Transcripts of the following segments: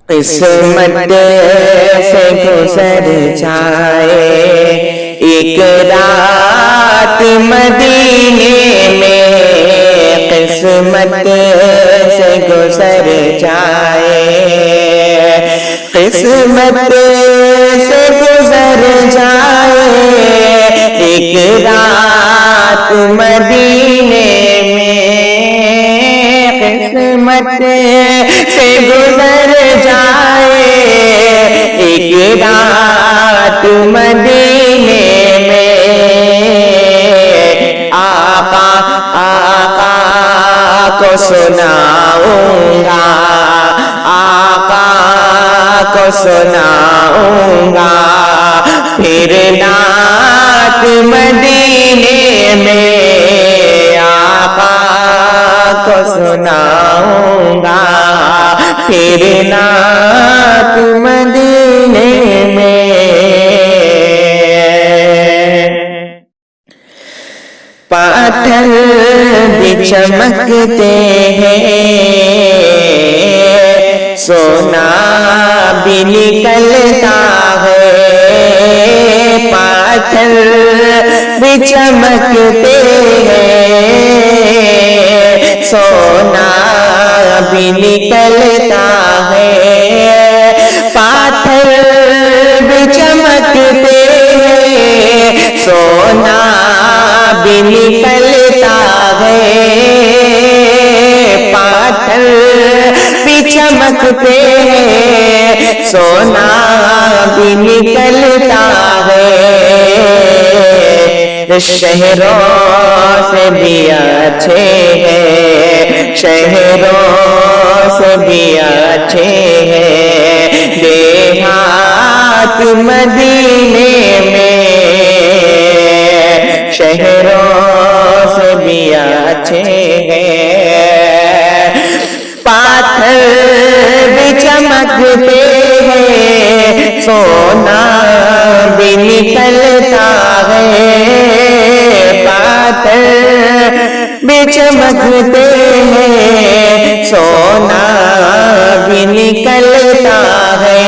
قسمت سے گزر جائے ایک رات مدینے میں، قسمت سے گزر جائے، قسمت سے گزر جائے ایک رات مدینے میں، قسمت سے گزر جائے ایک رات مدینے میں، آقا کو سناؤں گا، آقا کو سناؤں گا پھر نعت مدینے میں، آقا کو سناؤں گا پھر نعت مدینے میں۔ پاتھر بھی چمکتے ہیں، سونا بھی نکلتا ہے، پاتھر بھی چمکتے ہیں، سونا بھی نکلتا ہے، پاتھر بھی چمکتے ہیں، سونا بھی نکلتا ہے، پاتھر بھی چمکتے ہیں، سونا بھی نکلتا ہے، شہروں سے بھی اچھے ہیں، شہروں سے بھی اچھے ہیں دیہات مدینے میں، شہروں سے بھی اچھے ہیں، پاتھر بھی چمکتے ہیں، سونا بھی نکلتا ہے، پاتھر بھی چمکتے ہیں، سونا بھی نکلتا ہے،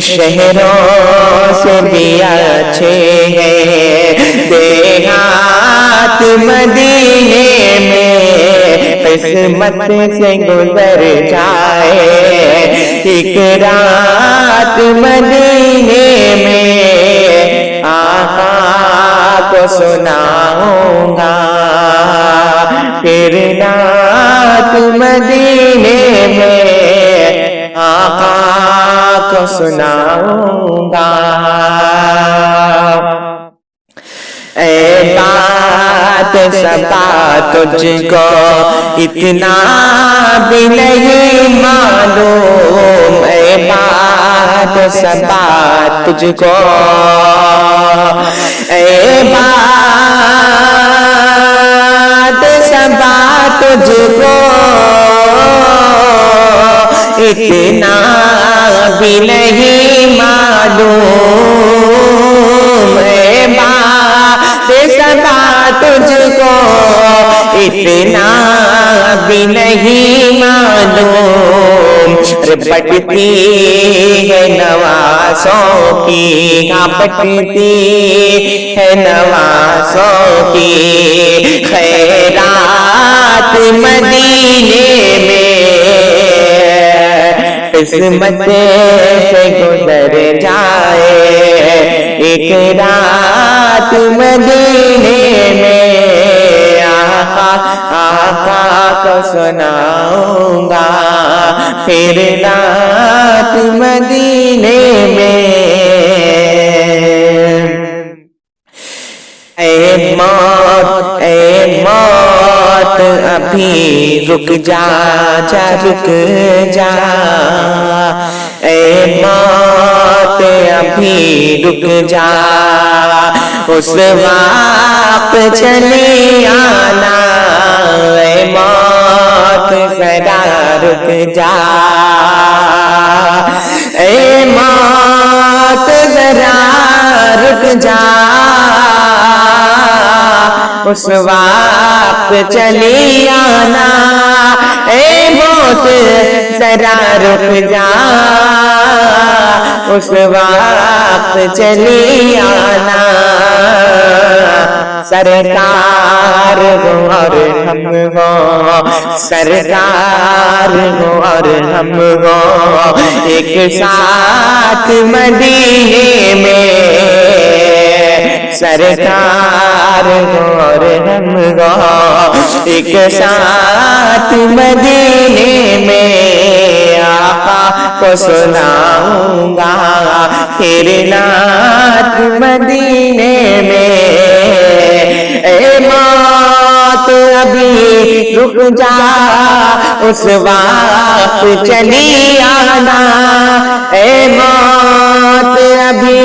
شہروں سے بھی اچھے ہیں دیہات مدینے میں، قسمت سے گزر جائے ایک رات مدینے میں، آقا کو سناؤں گا پھر نعت مدینے میں، آقا کو سناؤں گا۔ اے بات صبا تجھ کو اتنا بھی نہیں معلوم، اے بات صبا تجھ کو، اے بات صبا تجھ کو اتنا بھی نہیں معلوم، اے بات صبا تجھ کو اتنا بھی نہیں معلوم، پٹتی ہے نوازوں کی، پٹتی ہے نوازوں کی خیرات مدینے میں، قسمت سے گزر جائے ایک رات مدینے میں، آقا کو سناؤں گا پھر نعت مدینے میں۔ اے موت ابھی رک جا رک جا، اے موت ابھی رک جا، اس وقت چلی آنا، اے موت ذرا رک جا، اے موت ذرا رک جا، اس وقت چلی آنا، اے موت ذرا رک جا، اس وقت چلی آنا، سرکار ہو اور ہم ہو، سرکار ہو اور ہم ہو، ایک ساتھ مدینے میں، سرکار ہو اور ہم ہو، ایک ساتھ مدینے میں، آقا کو سناؤں گا پھر نعت مدینے میں، اے موت ابھی رک جا، اس وقت چلی آنا، اے موت ابھی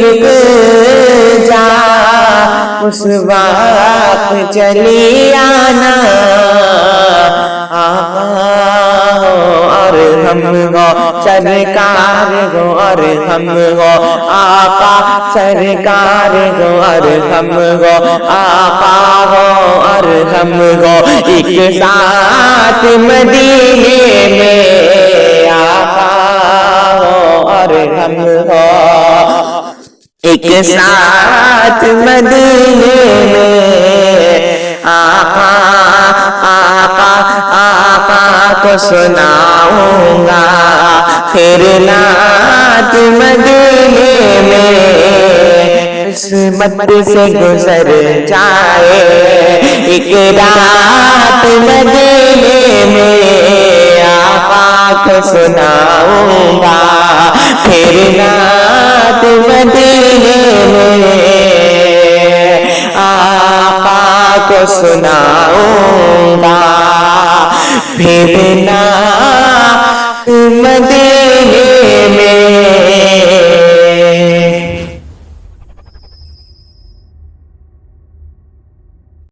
رک جا، اس وقت چلی آنا، آقا اور ہم ہو، سرکار ہو اور ہم ہو، آقا سرکار ہو اور ہم ہو، آقا ہو اور ہم ہو، ایک ساتھ مدینے میں، آقا ہو اور ہم ہو، ایک ساتھ مدینے میں، آقا آقا آقا کو سناؤں گا پھر نعت مدینے میں، قسمت سے گزر جائے ایک رات مدینے میں، آقا کو سناؤں گا پھر نعت مدینے میں، آقا کو سناؤں گا پھر نعت مدینے میں۔